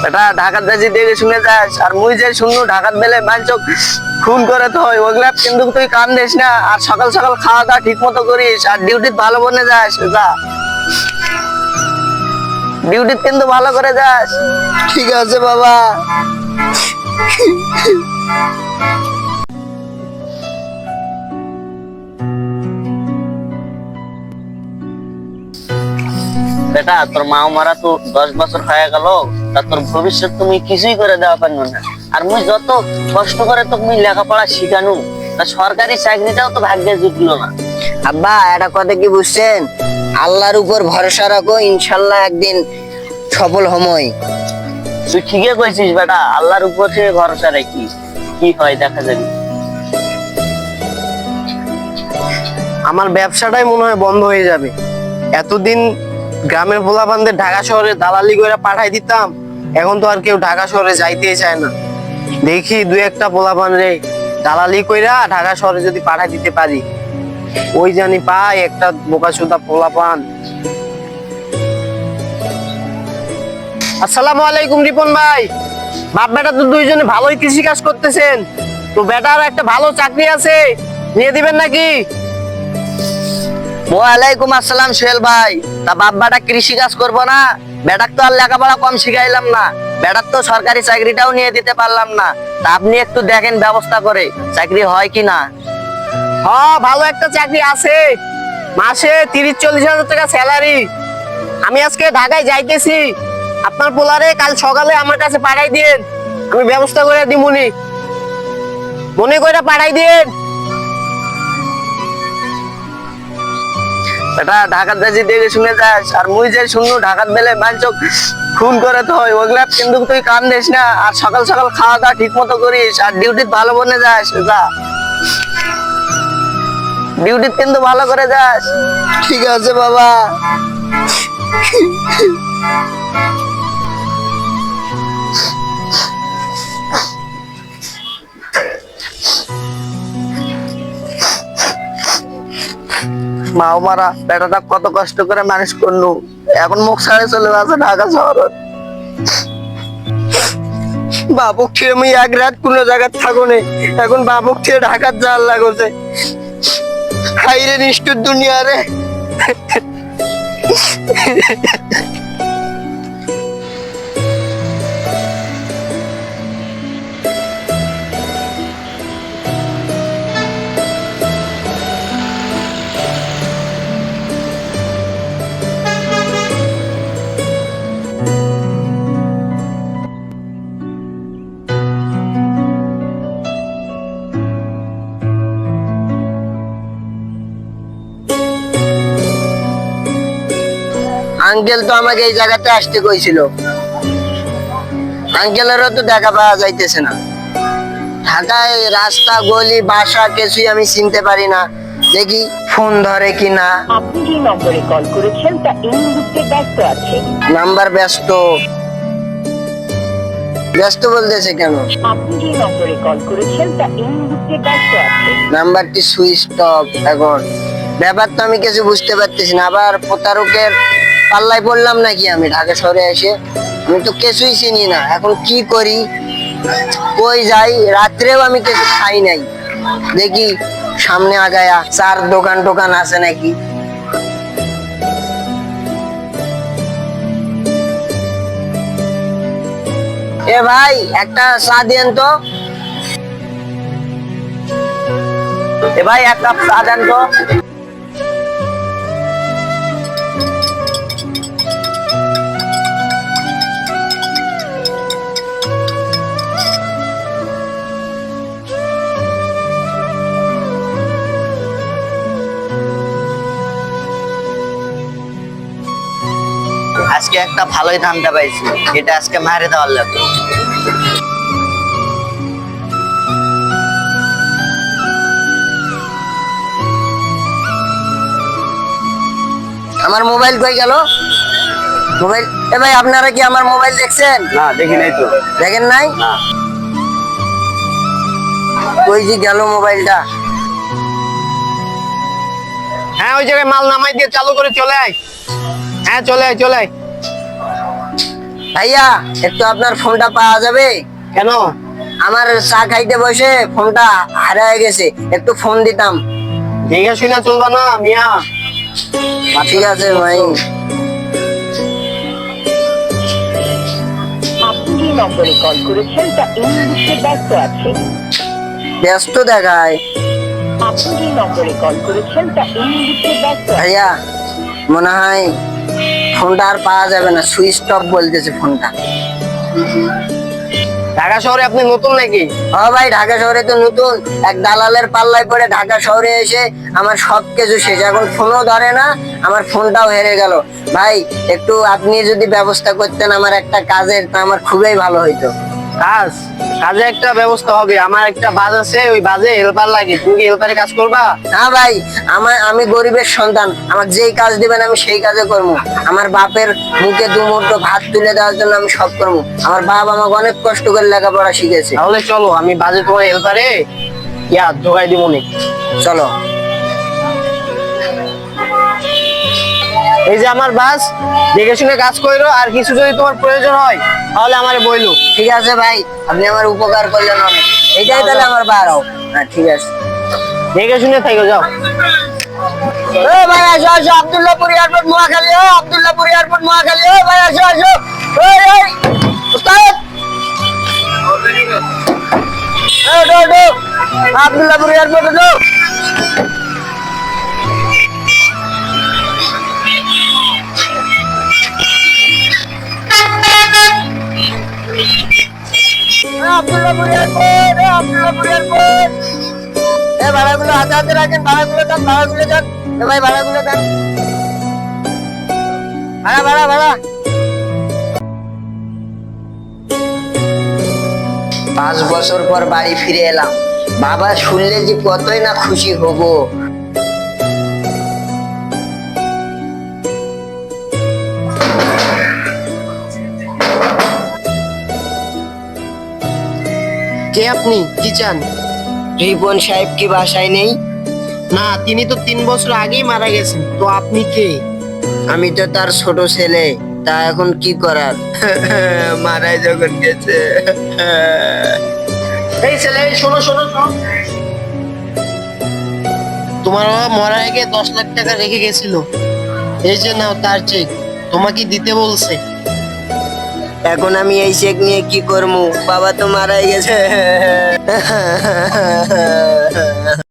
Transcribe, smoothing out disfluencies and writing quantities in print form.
এটা ঢাকার যাচ্ছি দেখে শুনে যাস, আর মুই যে শুনু ঢাকার বেলে মানচক খুন করে তো হয় ওগুলা কিন্তু তুই কান দিস না। আর সকাল সকাল খাওয়া দাওয়া ঠিক মতো করিস, আর ডিউটিতে ভালো বনে যাস, যা ডিউটিতে কিন্তু ভালো করে যাস। ঠিক আছে বাবা। বেটা তোর মা মারা তো 10 বছর হয়ে গেল, তা তোর ভবিষ্যৎ তুমি কিছুই করে দেওয়া পারলো না। আর মুই যত কষ্ট করে তো মুই লেখাপড়া শিখানু, তা সরকারি চাকরিটাও তো ভাগ্যে জুটলো না। আব্বা এটা কথা কি বুঝছেন, আল্লাহর উপর ভরসা রাখো, ইনশাল্লাহ একদিন সফল হমই। তুই ঠিকই কইছিস বেটা, আল্লাহর উপর সে ভরসা রাখি, কি হয় দেখা যাবে। আমার ব্যবসাটাই মনে হয় বন্ধ হয়ে যাবে। এতদিন গ্রামের পোলাপানদের ঢাকা শহরে দালালি করে পাঠাই দিতাম, এখন তো আর কেউ ঢাকা শহরে যাইতেই চায় না। দেখি দুই একটা পোলাপান রে দালালি কইরা ঢাকা শহরে যদি পাঠাই দিতে পারি, ওই জানি পাই একটা বোকাচোদা পোলাপান। আসসালামু আলাইকুম রিপন ভাই। বাপ বেটা তো দুইজনে ভালোই কৃষি কাজ করতেছেন, তো বেটার একটা ভালো চাকরি আছে, নিয়ে দিবেন নাকি? ওয়ালাইকুম আসসালাম সোহেল ভাই। তা বাপ্পাটা কৃষি কাজ করবো না? বেটাক তো আর লেখাপড়া কম শিখাইলাম না, বেটার তো সরকারি চাকরিটাও নিয়ে দিতে পারলাম না। তা আপনি একটু দেখেন ব্যবস্থা করে চাকরি হয় কি না। হ্যাঁ ভালো একটা চাকরি আছে, মাসে 30-40 হাজার টাকা স্যালারি। আমি আজকে ঢাকায় যাইতেছি, আপনার পোলারে কাল সকালে আমার কাছে পাঠাই দিন, আমি ব্যবস্থা করে দিমুনি, মনে করে পাঠাই দিন। এটা ঢাকার যাচ্ছি দেখে শুনে যাস, আর মুই যে শুনু ঢাকার বেলে মানচক খুন করে তো হয় ওগুলা কিন্তু তুই কান দিস না। আর সকাল সকাল খাওয়া দাওয়া ঠিক মতো করিস, আর ডিউটিতে ভালো বনে যাস, যা ডিউটিতে কিন্তু ভালো করে যাস। ঠিক আছে বাবা। মাও মারা বেটাটা কত কষ্ট করে মানুষ করলু, এখন মুখ ছাড়ে চলে যাচ্ছে ঢাকা শহর। বাবুক ছেড়ে মুই এক রাত কোন জায়গায় থাকো নে, এখন বাবুক ছেড়ে ঢাকার যাওয়ার লাগছে। হাইরে নিষ্ঠুর দুনিয়া রে। আঙ্কেল তো আমাকে এই জায়গাতে আসতে কইছিল, আঙ্কেলেরও তো দেখা পাওয়া যাইতেছে না। ঢাকায় রাস্তা গলি বাসা কিছুই আমি চিনতে পারি না, দেখি ফোন ধরে কিনা। আপনি যে নম্বরে কল করেছেন তা এই মুহূর্তে ব্যস্ত আছে। নাম্বার ব্যস্ত ব্যস্ত বলতেছে কেন? আপনি যে নম্বরে কল করেছেন তা এই মুহূর্তে ব্যস্ত আছে। নাম্বারটি সুইচ অফ। এখন ব্যাপার তো আমি কিছু বুঝতে পারতেছি না, আবার প্রতারকের পাল্লায় পড়লাম নাকি আমি ঢাকা শহরে এসে? আমি তো কিছুই চিনি না, এখন কি করি, কই যাই? রাত্রেও আমি কিছু খাই নাই, দেখি সামনে আগায়া চার দোকান টোকান আছে নাকি। এ ভাই একটা চা দেন তো। এ ভাই এক কাপ চা দেন তো। আজকে একটা ভালোই ধান্দা পাইছি, এটা আজকে মারে দেওয়ার লাগবে। আমার মোবাইল কই গেল? মোবাইল, এ ভাই আপনারা কি আমার মোবাইল দেখছেন? না দেখি নাই তো। দেখেন নাই? না। কই যে গেল মোবাইলটা? হ্যাঁ ওই জায়গায় মাল নামাই দিয়ে চালু করে চলে আয়। হ্যাঁ চলে আয় চলে আয়। ভাইয়া একটু আপনার ফোনটা পাওয়া যাবে? কেন? আমার চা খাইতে বসে ফোনটা হারিয়ে গেছে, একটু ফোন দিতাম। দেখে শুনে চলবা না মিয়া। ঠিক আছে ভাই। আপনি যে নম্বরে কল করেছেন তা এই মুহূর্তে ব্যস্ত আছে। ব্যস্ত দেখায়। আপনি যে নম্বরে কল করেছেন তা এই মুহূর্তে ব্যস্ত আছে। ভাইয়া মনে হয় ফোনটা আর পাওয়া যাবে না, সুইচ অফ বলতেছে ফোনটা। ঢাকা শহরে আপনি নতুন নাকি? ও ভাই, ঢাকা শহরে তো নতুন, এক দালালের পাল্লায় পড়ে ঢাকা শহরে এসে আমার সব কিছু শেষ, এখন ফোনও ধরে না, আমার ফোনটাও হেরে গেল। ভাই একটু আপনি যদি ব্যবস্থা করতেন আমার একটা কাজের, তা আমার খুবই ভালো হইতো। কাজে একটা ব্যবস্থা হবে। আমার একটা বাজ আছে, ওই বাজে হেল্পার লাগে। তুমি কি হেল্পারে কাজ করবা? না ভাই, আমি গরিবের সন্তান, আমার যেই কাজ দিবেন আমি সেই কাজে করবো। আমার বাপের মুখে দুমুঠো ভাত তুলে দেওয়ার জন্য আমি সব করবো। আমার বাপ আমাকে অনেক কষ্ট করে লেখাপড়া শিখেছে। তাহলে চলো, আমি বাজে তোমার হেল্পারে জোগাই দিব নি। চলো। এই যে আমার বাস, দেখে শুনে কাজ করো। আর কিছু যদি তোমার প্রয়োজন হয় তাহলে আমারে বইলো। ঠিক আছে ভাই, আপনি আমার উপকার করলেন অনেক। এটাই তাহলে আমার বাড়াও। হ্যাঁ ঠিক আছে। দেখে শুনে থাকো, যাও। ও ভাই আসো আসো, আব্দুল্লাহপুর এয়ারপোর্ট মহাখালী। ও আব্দুল্লাহপুর এয়ারপোর্ট মহাখালী। ও ভাই আসো আসো। ওই ওই উস্তাদ, আব্দুল্লাহপুর এয়ারপোর্ট যাও। Abdullahpur airport, Abdullahpur airport. ভাড়াগুলো হাতে হাতে রাখেন, ভাড়াগুলো দেন, ভাড়াগুলো দেন। ভাই ভাড়াগুলো দেন, ভাড়া ভাড়া ভাড়া। 5 বছর পর বাড়ি ফিরে এলাম, বাবা শুনলে যে কতই না খুশি হব। কে আপনি? কি চান? রিপন সাহেব কি বাসায় নেই? না, তিনি তো 3 বছর আগেই মারা গেছেন। তো আপনি কে? আমি তো তার ছোট ছেলে, তা এখন কি করার? মারাই যখন গেছে। এই ছেলে, এই শোনো শোনো শোনো। তোমার বাবা মরার আগে 10 লাখ টাকা রেখে গেছিল। এই যে নাও তার চেক, তোমাকে দিতে বলছে। এখন আমি এই চেক নিয়ে কি করবো? বাবা তো মারাই গেছে।